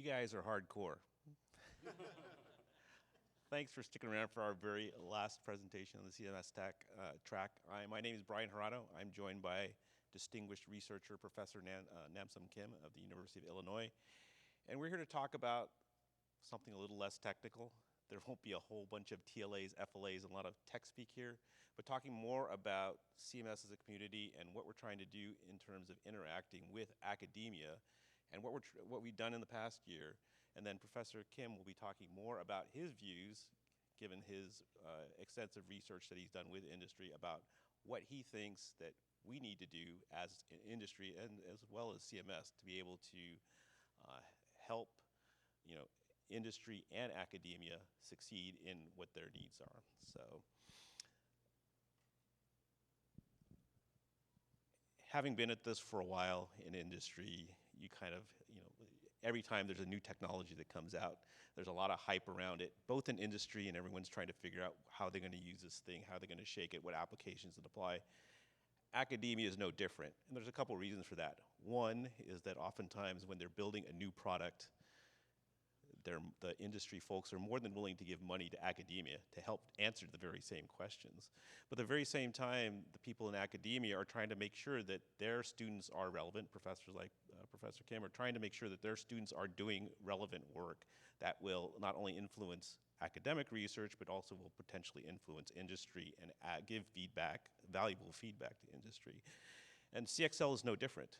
guys are hardcore. Thanks for sticking around for our very last presentation on the CMS Tech track. My name is Brian Hirano. I'm joined by distinguished researcher, Professor Namsum Kim of the University of Illinois. And we're here to talk about something a little less technical. There won't be a whole bunch of TLAs, FLAs, and a lot of tech speak here, but talking more about CMS as a community and what we're trying to do in terms of interacting with academia and what we've done in the past year. And then Professor Kim will be talking more about his views, given his extensive research that he's done with industry, about what he thinks that we need to do as an industry and as well as CMS to be able to help, industry and academia succeed in what their needs are. So, having been at this for a while in industry, you kind of, every time there's a new technology that comes out, there's a lot of hype around it, both in industry and everyone's trying to figure out how they're going to use this thing, how they're going to shake it, what applications it apply. Academia is no different, and there's a couple reasons for that. One is that oftentimes when they're building a new product, the industry folks are more than willing to give money to academia to help answer the very same questions. But at the very same time, the people in academia are trying to make sure that their students are relevant. Professors like Professor Kim are trying to make sure that their students are doing relevant work that will not only influence academic research, but also will potentially influence industry and give feedback, valuable feedback to industry. And CXL is no different.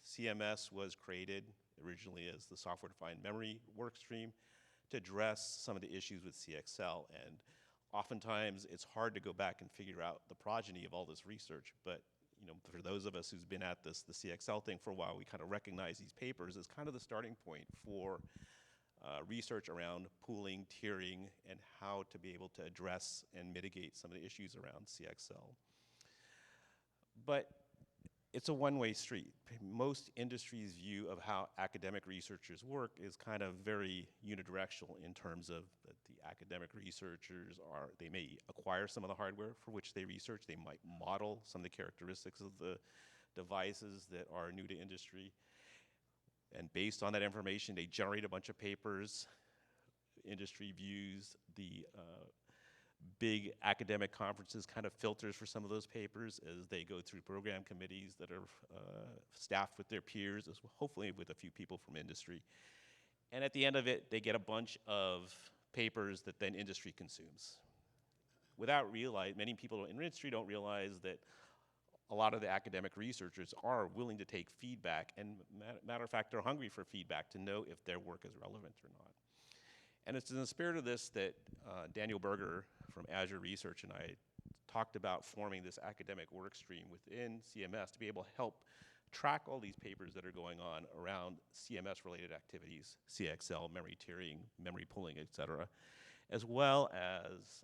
CMS was created originally as the software-defined memory workstream to address some of the issues with CXL. And oftentimes it's hard to go back and figure out the progeny of all this research, but for those of us who's been at this, the CXL thing for a while, we kind of recognize these papers as kind of the starting point for research around pooling, tiering, and how to be able to address and mitigate some of the issues around CXL. But it's a one-way street. Most industry's view of how academic researchers work is kind of very unidirectional in terms of that the academic researchers they may acquire some of the hardware for which they research, they might model some of the characteristics of the devices that are new to industry, and based on that information, they generate a bunch of papers. Industry views the big academic conferences kind of filters for some of those papers as they go through program committees that are staffed with their peers, as well, hopefully with a few people from industry. And at the end of it, they get a bunch of papers that then industry consumes. Without realizing, many people in industry don't realize that a lot of the academic researchers are willing to take feedback, and matter of fact, they're hungry for feedback to know if their work is relevant or not. And it's in the spirit of this that Daniel Berger from Azure Research and I talked about forming this academic work stream within CMS to be able to help track all these papers that are going on around CMS-related activities, CXL, memory tiering, memory pooling, et cetera, as well as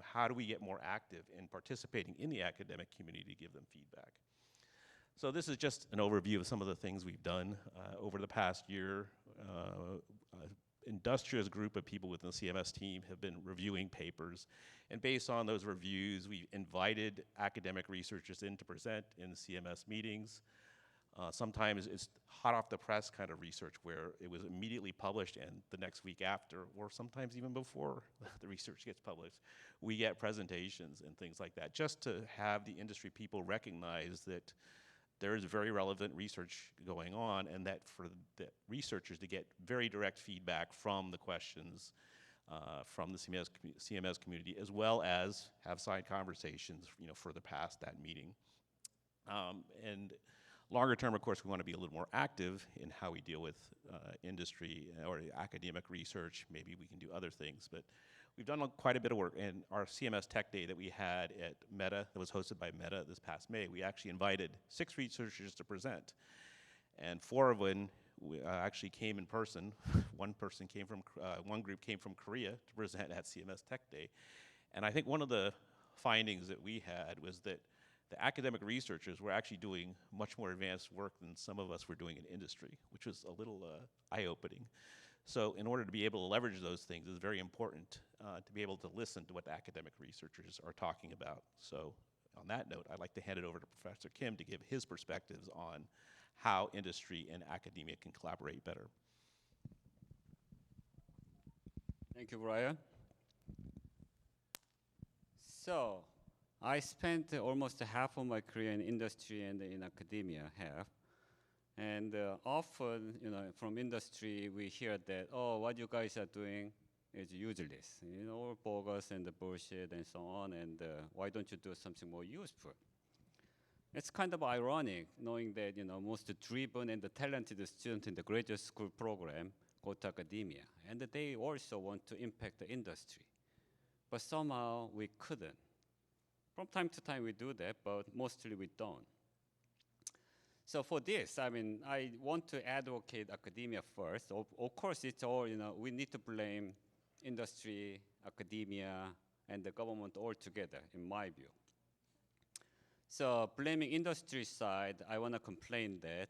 how do we get more active in participating in the academic community to give them feedback. So this is just an overview of some of the things we've done over the past year. Industrious group of people within the CMS team have been reviewing papers, and based on those reviews, we invited academic researchers in to present in CMS meetings. Sometimes it's hot off the press kind of research where it was immediately published and the next week after, or sometimes even before the research gets published, we get presentations and things like that, just to have the industry people recognize that there is very relevant research going on, and that for the researchers to get very direct feedback from the questions from the CMS community, as well as have side conversations, further past that meeting. And longer term, of course, we want to be a little more active in how we deal with industry or academic research. Maybe we can do other things, but we've done quite a bit of work. And our CMS Tech Day that we had at Meta, that was hosted by Meta this past May, we actually invited 6 researchers to present. And 4 of them actually came in person. One group came from Korea to present at CMS Tech Day. And I think one of the findings that we had was that the academic researchers were actually doing much more advanced work than some of us were doing in industry, which was a little eye-opening. So in order to be able to leverage those things, it's very important to be able to listen to what the academic researchers are talking about. So on that note, I'd like to hand it over to Professor Kim to give his perspectives on how industry and academia can collaborate better. Thank you, Brian. So, I spent almost half of my career in industry and in academia, half. And often, from industry, we hear that, oh, what you guys are doing is useless, all bogus and the bullshit and so on, and why don't you do something more useful? It's kind of ironic knowing that, most driven and the talented students in the graduate school program go to academia, and that they also want to impact the industry. But somehow we couldn't. From time to time we do that, but mostly we don't. So for this, I want to advocate academia first. Of course, it's all, we need to blame industry, academia, and the government all together, in my view. So blaming industry side, I want to complain that,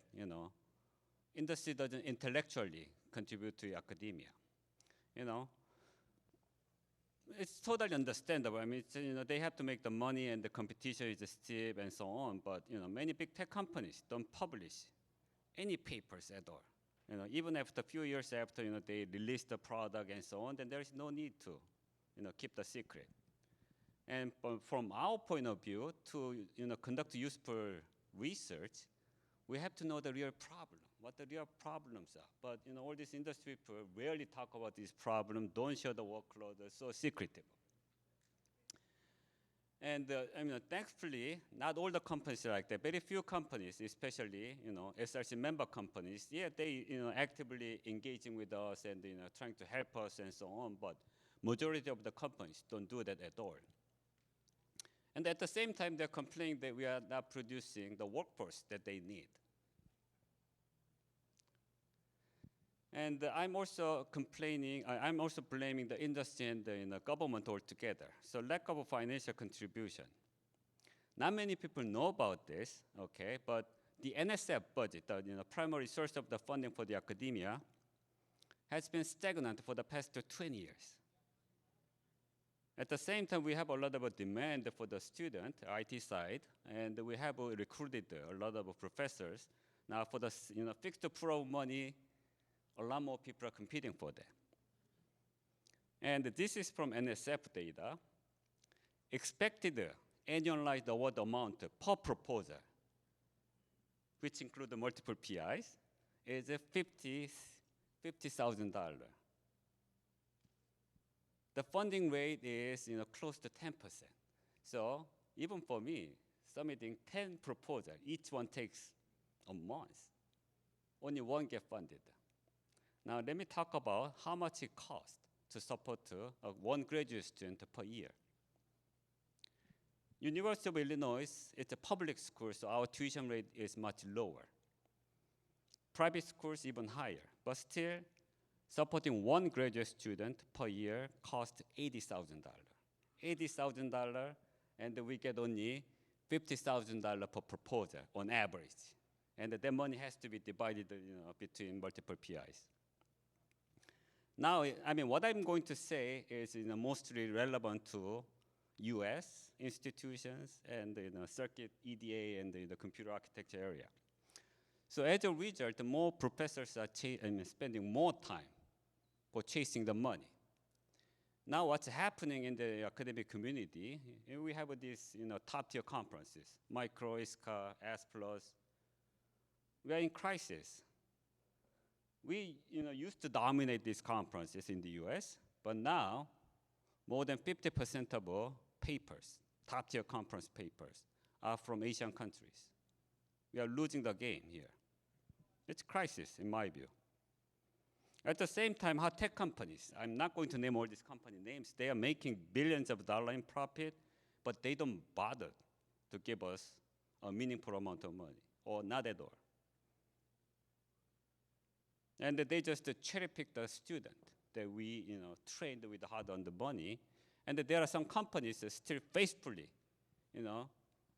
industry doesn't intellectually contribute to academia. It's totally understandable. They have to make the money and the competition is steep and so on, but many big tech companies don't publish any papers at all. Even after a few years after they release the product and so on, then there is no need to keep the secret. And from our point of view, to conduct useful research, we have to know the real problem, what the real problems are. But all these industry people rarely talk about these problems, don't share the workload, they're so secretive. And thankfully, not all the companies are like that. Very few companies, especially SRC member companies, yeah, they actively engaging with us and trying to help us and so on. But majority of the companies don't do that at all. And at the same time, they're complaining that we are not producing the workforce that they need. And I'm also complaining, I'm also blaming the industry and the government altogether. So lack of financial contribution. Not many people know about this, okay, but the NSF budget, the primary source of the funding for the academia, has been stagnant for the past 20 years. At the same time, we have a lot of demand for the student, IT side, and we have recruited a lot of professors. Now for the fixed pool of money, a lot more people are competing for that. And this is from NSF data. Expected annualized award amount per proposal, which include the multiple PIs, is $50,000. The funding rate is close to 10%. So even for me, submitting 10 proposals, each one takes a month. Only one gets funded. Now let me talk about how much it costs to support one graduate student per year. University of Illinois, it's a public school, so our tuition rate is much lower. Private schools even higher, but still, supporting one graduate student per year costs $80,000. $80,000, and we get only $50,000 per proposal on average. And that money has to be divided between multiple PIs. Now, what I'm going to say is mostly relevant to US institutions and circuit EDA and the computer architecture area. So as a result, more professors are spending more time for chasing the money. Now what's happening in the academic community, we have these top-tier conferences, Micro, ISCA, S+. We are in crisis. We used to dominate these conferences in the US, but now more than 50% of our papers, top-tier conference papers, are from Asian countries. We are losing the game here. It's a crisis, in my view. At the same time, high tech companies, I'm not going to name all these company names, they are making billions of dollars in profit, but they don't bother to give us a meaningful amount of money, or not at all. And they just cherry pick the student that we trained with hard-earned money, and there are some companies that still faithfully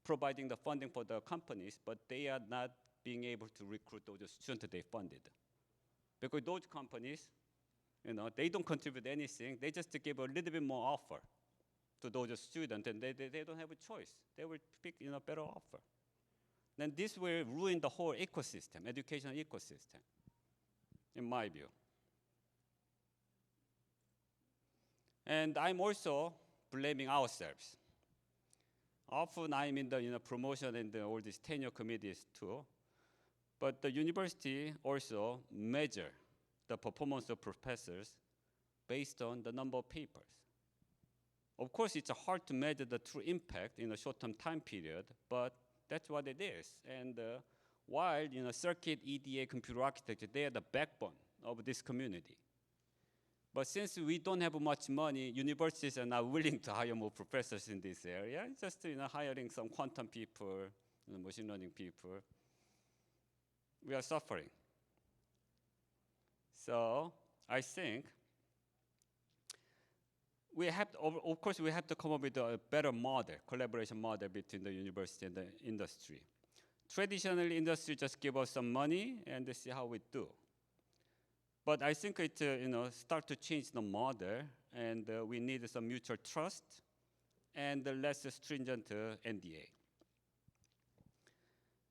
providing the funding for the companies, but they are not being able to recruit those students they funded. Because those companies, they don't contribute anything. They just give a little bit more offer to those students, and they don't have a choice. They will pick better offer. Then this will ruin the whole ecosystem, educational ecosystem, in my view. And I'm also blaming ourselves. Often I'm in the promotion and all these tenure committees too. But the university also measure the performance of professors based on the number of papers. Of course, it's hard to measure the true impact in a short-term time period, but that's what it is. And while circuit, EDA, computer architecture, they are the backbone of this community. But since we don't have much money, universities are not willing to hire more professors in this area. Just hiring some quantum people, machine learning people. We are suffering. So I think we have to, of course, we have to come up with a better model, collaboration model between the university and the industry. Traditionally, industry just give us some money and they see how we do. But I think it start to change the model, and we need some mutual trust and less stringent NDA.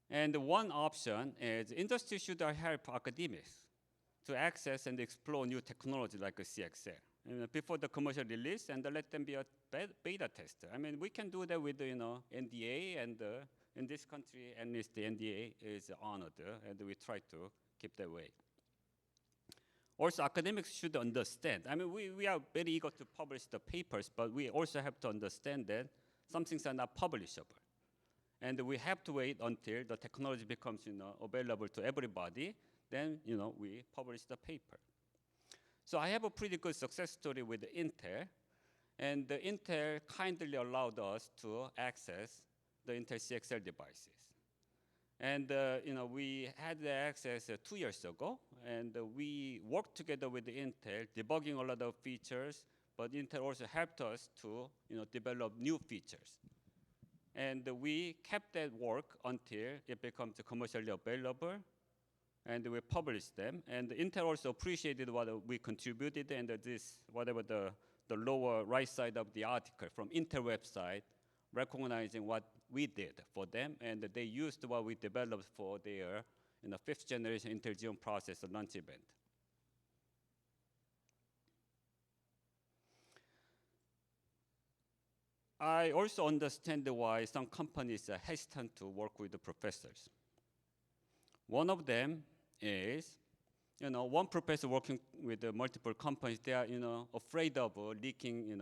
And one option is industry should help academics to access and explore new technology like a CXL before the commercial release, and let them be a beta tester. I mean, we can do that with NDA, and in this country, at least the NDA is honored, and we try to keep that way. Also, academics should understand. I mean, we are very eager to publish the papers, but we also have to understand that some things are not publishable. And we have to wait until the technology becomes available to everybody. Then we publish the paper. So I have a pretty good success story with Intel. And Intel kindly allowed us to access the Intel CXL devices. And we had the access 2 years ago, and we worked together with Intel, debugging a lot of features, but Intel also helped us to develop new features. And we kept that work until it becomes commercially available, and we published them. And Intel also appreciated what we contributed, and this, whatever the lower right side of the article from Intel website, recognizing what we did for them, and they used what we developed for their 5th generation Intel Xeon processor launch event. I also understand why some companies are hesitant to work with the professors. One of them is, one professor working with multiple companies, they are afraid of leaking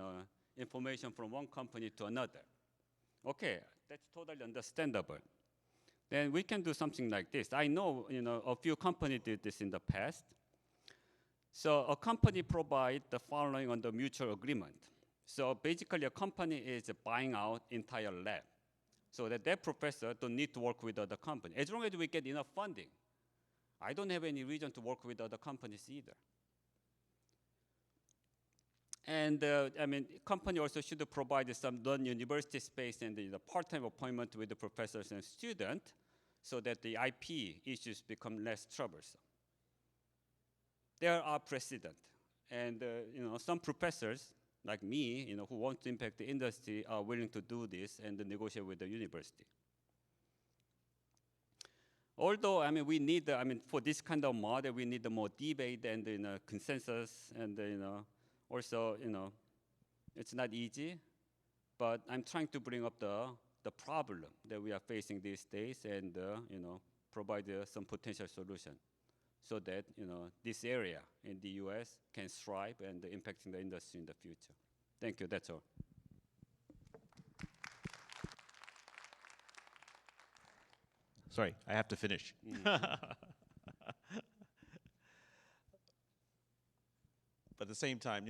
information from one company to another. Okay, that's totally understandable. Then we can do something like this. I know, a few companies did this in the past. So a company provides the following on the mutual agreement. So basically, a company is buying out entire lab, so that professor don't need to work with other companies. As long as we get enough funding, I don't have any reason to work with other companies either. And I mean, company also should provide some non-university space and part-time appointment with the professors and students, so that the IP issues become less troublesome. There are precedents, and some professors like me, who want to impact the industry, are willing to do this and negotiate with the university. Although, I mean, we need, for this kind of model, we need more debate and consensus, and also, it's not easy, but I'm trying to bring up the problem that we are facing these days, and provide some potential solution, so that this area in the US can thrive and impacting the industry in the future. Thank you, that's all. Sorry, I have to finish. But at the same time,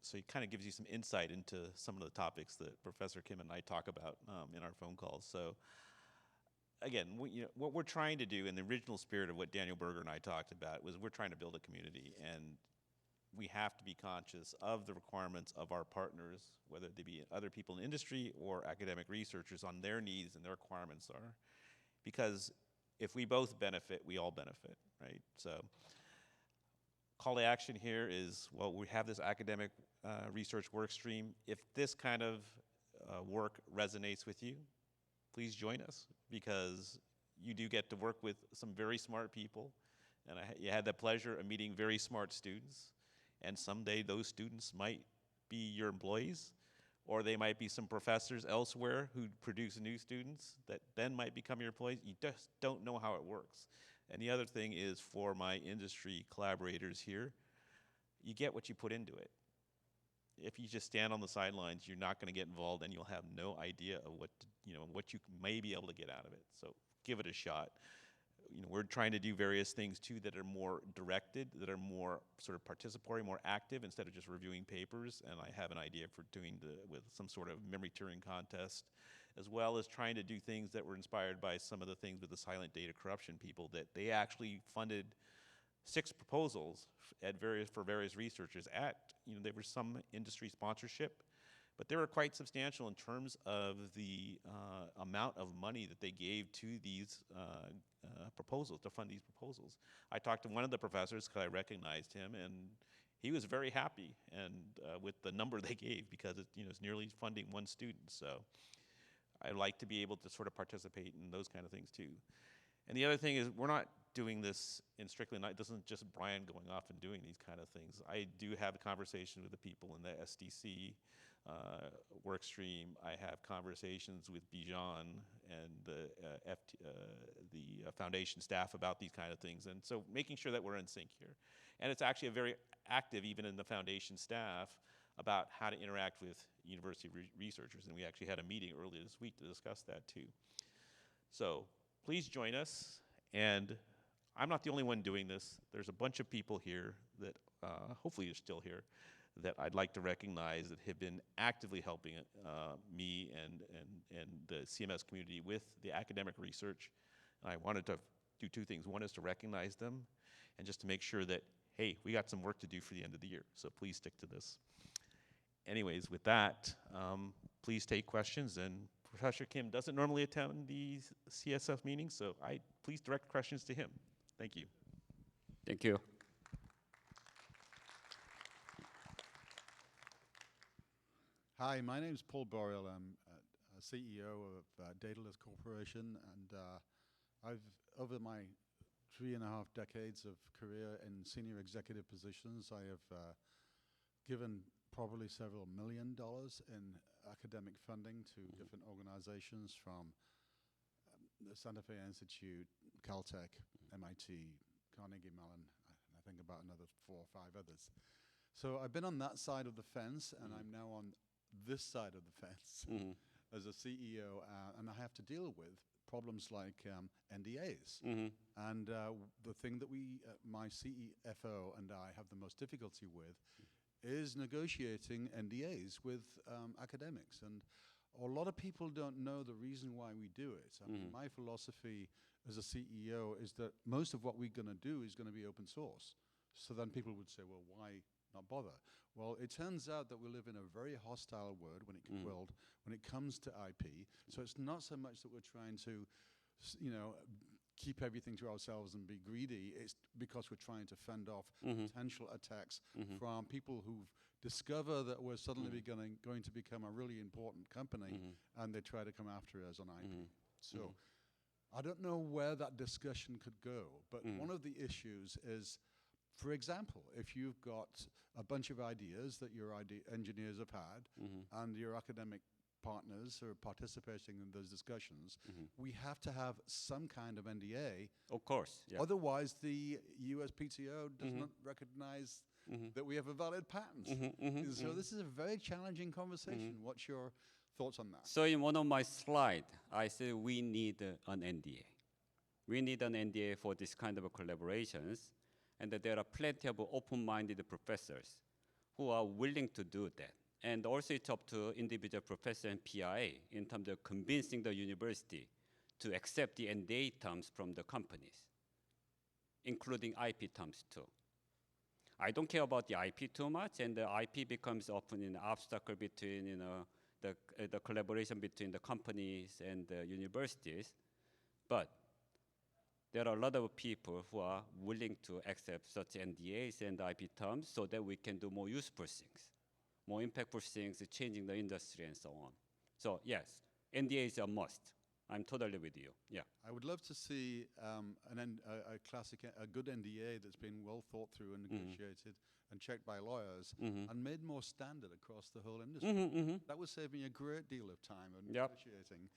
so it kind of gives you some insight into some of the topics that Professor Kim and I talk about in our phone calls. So again, what we're trying to do in the original spirit of what Daniel Berger and I talked about was we're trying to build a community, and we have to be conscious of the requirements of our partners, whether they be other people in the industry or academic researchers, on their needs and their requirements are. Because if we both benefit, we all benefit, right? So call to action here is, well, we have this academic research work stream. If this kind of work resonates with you, please join us, because you do get to work with some very smart people, and you had the pleasure of meeting very smart students, and someday those students might be your employees, or they might be some professors elsewhere who produce new students that then might become your employees. You just don't know how it works. And the other thing is, for my industry collaborators here, you get what you put into it. If you just stand on the sidelines, you're not going to get involved, and you'll have no idea of what you may be able to get out of it. So give it a shot. We're trying to do various things too that are more directed, that are more sort of participatory, more active, instead of just reviewing papers. And I have an idea for doing with some sort of memory Turing contest, as well as trying to do things that were inspired by some of the things with the silent data corruption people, that they actually funded 6 proposals for various researchers there was some industry sponsorship, but they were quite substantial in terms of the amount of money that they gave to these proposals, to fund these proposals. I talked to one of the professors because I recognized him, and he was very happy with the number they gave, because it's nearly funding 1 student. So I like to be able to sort of participate in those kind of things too. And the other thing is, we're not doing this in strictly, this isn't just Brian going off and doing these kind of things. I do have a conversation with the people in the SDC Workstream. I have conversations with Bijan and the foundation staff about these kind of things. And so making sure that we're in sync here. And it's actually a very active, even in the foundation staff, about how to interact with university researchers. And we actually had a meeting earlier this week to discuss that too. So please join us. And I'm not the only one doing this. There's a bunch of people here that hopefully are still here, that I'd like to recognize, that have been actively helping me and the CMS community with the academic research. And I wanted to do 2 things. One is to recognize them, and just to make sure that, hey, we got some work to do for the end of the year, so please stick to this. Anyways, with that, please take questions. And Professor Kim doesn't normally attend these CSF meetings, so please direct questions to him. Thank you. Thank you. Hi, my name is Paul Boreal. I'm CEO of Dataless Corporation, and over my 3.5 decades of career in senior executive positions, I have given probably several $1 million in academic funding to different organizations, from the Santa Fe Institute, Caltech, MIT, Carnegie Mellon, I think about another 4 or 5 others. So I've been on that side of the fence, and I'm now on this side of the fence as a CEO, and I have to deal with problems like NDAs. And the thing that my CFO and I have the most difficulty with is negotiating NDAs with academics. And a lot of people don't know the reason why we do it. I mean, my philosophy as a CEO is that most of what we're going to do is going to be open source. So then people would say, well, why not bother? Well, it turns out that we live in a very hostile world when it comes to IP. So it's not so much that we're trying to, keep everything to ourselves and be greedy. It's because we're trying to fend off potential attacks from people who discover that we're suddenly going to become a really important company, and they try to come after us on IP. So I don't know where that discussion could go, but one of the issues is, for example, if you've got a bunch of ideas that your engineers have had, and your academic partners are participating in those discussions, we have to have some kind of NDA. Of course. Yeah. Otherwise, the USPTO does not recognize that we have a valid patent. So this is a very challenging conversation. What's your thoughts on that? So in one of my slides, I said we need an NDA. We need an NDA for this kind of collaborations, and that there are plenty of open-minded professors who are willing to do that. And also it's up to individual professor and PI in terms of convincing the university to accept the NDA terms from the companies, including IP terms too. I don't care about the IP too much, and the IP becomes often an obstacle between the collaboration between the companies and the universities. But there are a lot of people who are willing to accept such NDAs and IP terms so that we can do more useful things, more impactful things, changing the industry and so on. So yes, NDA is a must. I'm totally with you. Yeah. I would love to see a good NDA that's been well thought through and negotiated, and checked by lawyers Mm-hmm. and made more standard across the whole industry. Mm-hmm. Mm-hmm. That would save me a great deal of time of Yep. negotiating,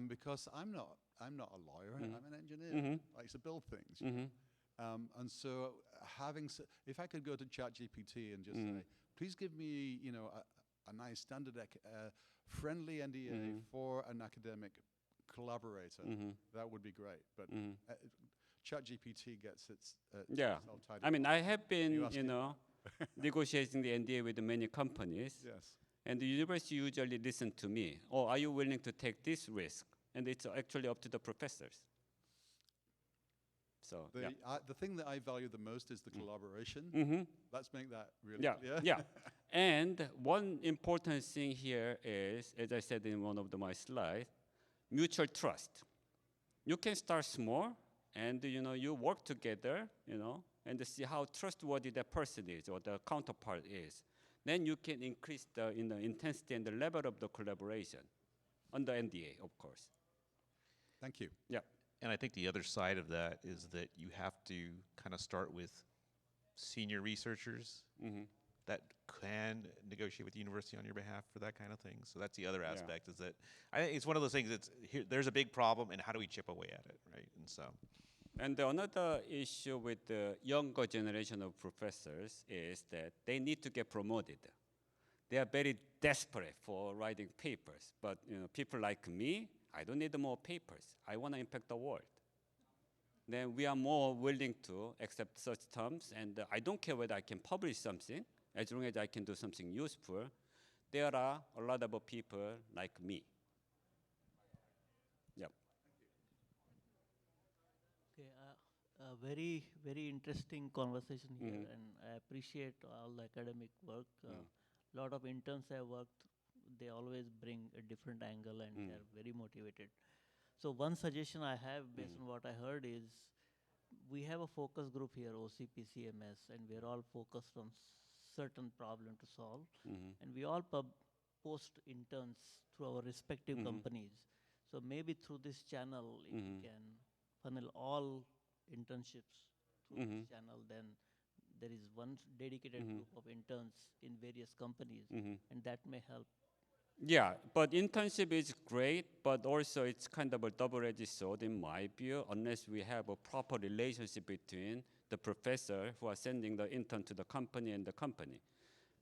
because I'm not a lawyer. Mhm. I'm an engineer. Mhm. Likes to build things. Mm-hmm. And so if I could go to ChatGPT and just say, please give me, a nice standard, friendly NDA for an academic collaborator, that would be great. But ChatGPT gets its Yeah. itself tied I mean, up. I have been, You ask it. negotiating the NDA with many companies, Yes. and the university usually listen to me. Oh, are you willing to take this risk? And it's actually up to the professors. So, yeah. The thing that I value the most is the collaboration. Mm-hmm. Let's make that really Yeah, clear. yeah. And one important thing here is, as I said in one of my slides, mutual trust. You can start small, and you work together, and see how trustworthy that person is or the counterpart is. Then you can increase the intensity and the level of the collaboration on the NDA, of course. Thank you. Yeah. And I think the other side of that is that you have to kind of start with senior researchers Mm-hmm. that can negotiate with the university on your behalf for that kind of thing. So that's the other aspect, is that I think it's one of those things that's there's a big problem, and how do we chip away at it, right? And so. And another issue with the younger generation of professors is that they need to get promoted. They are very desperate for writing papers. But people like me, I don't need more papers. I want to impact the world. Then we are more willing to accept such terms. And I don't care whether I can publish something, as long as I can do something useful. There are a lot of people like me. Yep. Okay, a very, very interesting conversation here, and I appreciate all the academic work. Lot of interns have worked, they always bring a different angle, and they are very motivated. So one suggestion I have based on what I heard is, we have a focus group here, OCP, CMS, and we're all focused on certain problem to solve. And we all post interns through our respective companies. So maybe through this channel, if we can funnel all internships through this channel, then there is one dedicated group of interns in various companies, and that may help. Yeah, but internship is great, but also it's kind of a double-edged sword in my view, unless we have a proper relationship between the professor who are sending the intern to the company and the company.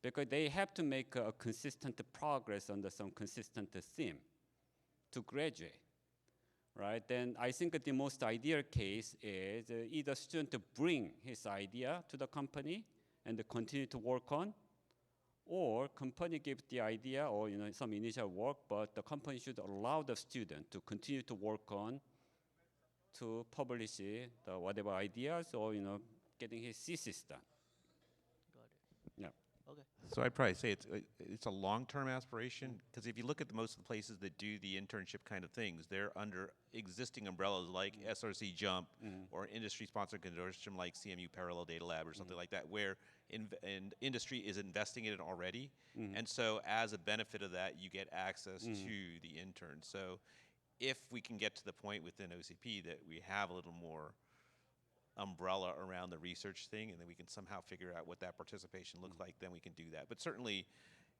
Because they have to make a consistent progress under some consistent theme to graduate, right? Then I think the most ideal case is either student to bring his idea to the company and continue to work on, or company gives the idea or some initial work, but the company should allow the student to continue to work on to publish the whatever ideas or getting his thesis done. Got it. Yeah. Okay. So I'd probably say it's a long-term aspiration, because if you look at most of the places that do the internship kind of things, they're under existing umbrellas like SRC Jump or industry-sponsored consortium like CMU Parallel Data Lab or something like that, where and industry is investing in it already. And so as a benefit of that, you get access to the intern. So if we can get to the point within OCP that we have a little more umbrella around the research thing, and then we can somehow figure out what that participation looks like, then we can do that. But certainly,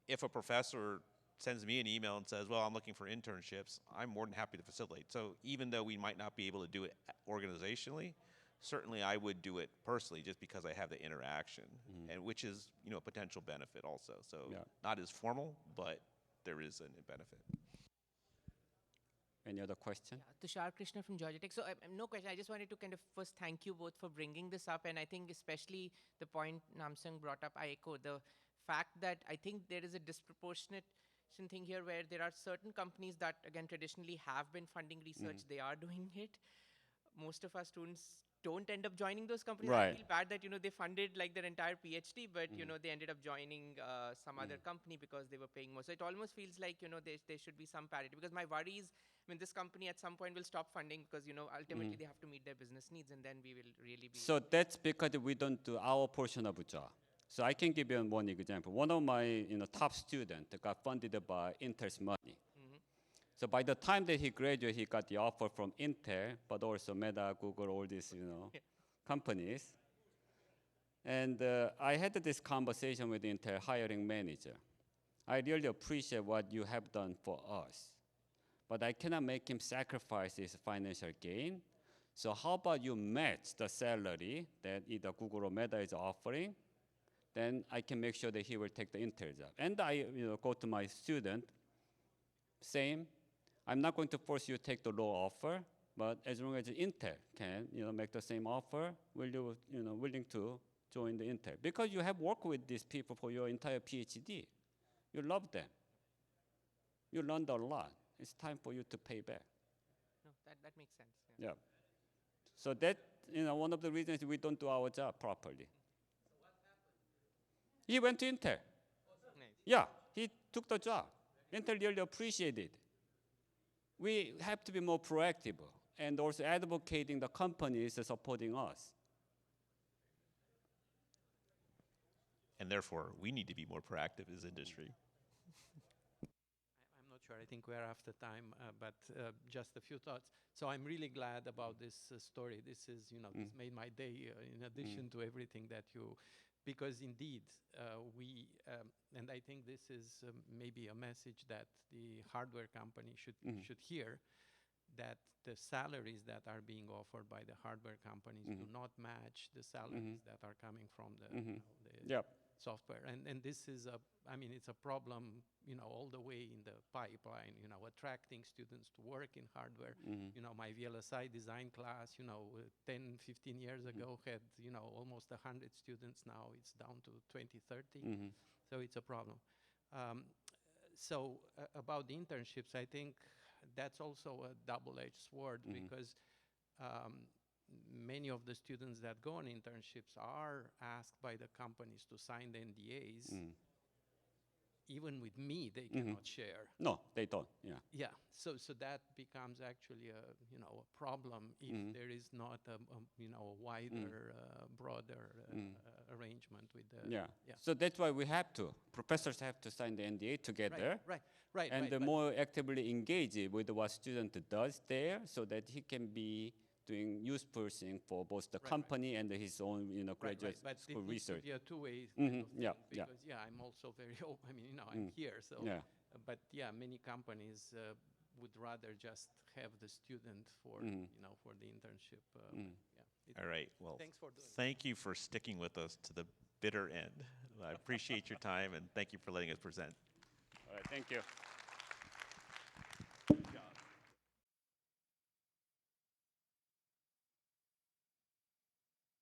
if a professor sends me an email and says, well, I'm looking for internships, I'm more than happy to facilitate. So even though we might not be able to do it organizationally, certainly I would do it personally, just because I have the interaction, and which is a potential benefit also. So not as formal, but there is a benefit. Any other question? Yeah, Tushar Krishna from Georgia Tech. So no question. I just wanted to kind of first thank you both for bringing this up, and I think especially the point Namsung brought up, I echo the fact that I think there is a disproportionate thing here where there are certain companies that, again, traditionally have been funding research. They are doing it. Most of our students don't end up joining those companies. Right. I feel bad that they funded like their entire PhD, but they ended up joining some other company because they were paying more. So it almost feels like there should be some parity, because my worry is, this company at some point will stop funding because ultimately they have to meet their business needs, and then we will really be. So that's because we don't do our portion of the job. So I can give you one example. One of my top students got funded by Intel's money. So by the time that he graduated, he got the offer from Intel, but also Meta, Google, all these companies. And I had this conversation with the Intel hiring manager. I really appreciate what you have done for us, but I cannot make him sacrifice his financial gain. So how about you match the salary that either Google or Meta is offering? Then I can make sure that he will take the Intel job. And I go to my student, same. I'm not going to force you to take the low offer, but as long as Intel can make the same offer, will you willing to join the Intel? Because you have worked with these people for your entire PhD. You love them. You learned a lot. It's time for you to pay back. No, that makes sense. Yeah. So that, one of the reasons we don't do our job properly. So what happened? He went to Intel. Nice. Yeah, he took the job. Intel really appreciated it. We have to be more proactive and also advocating the companies supporting us. And therefore, we need to be more proactive as industry. I'm not sure. I think we're after time, but just a few thoughts. So I'm really glad about this story. This is, this made my day. In addition to everything that you, because indeed we, and I think this is maybe a message that the hardware company should hear, that the salaries that are being offered by the hardware companies do not match the salaries that are coming from the software. And this is it's a problem, all the way in the pipeline, attracting students to work in hardware. My VLSI design class, 10, 15 years ago had, almost 100 students. Now it's down to 20, 30. So it's a problem. So about the internships, I think that's also a double-edged sword because many of the students that go on internships are asked by the companies to sign the NDAs. Even with me, they cannot share. No, they don't. Yeah. Yeah. So that becomes actually a problem if there is not a wider, broader arrangement with the. Yeah. So that's why we have to. Professors have to sign the NDA together. Right. And more actively engage with what student does there, so that he can be doing useful thing for both the company and his own graduate school research. But it needs to be a two-way kind of thing, Yeah. because I'm also very open. I'm here, so. Yeah. But many companies would rather just have the student for for the internship. All right. Well, thanks for doing thank you for sticking with us to the bitter end. I appreciate your time, and thank you for letting us present. All right. Thank you.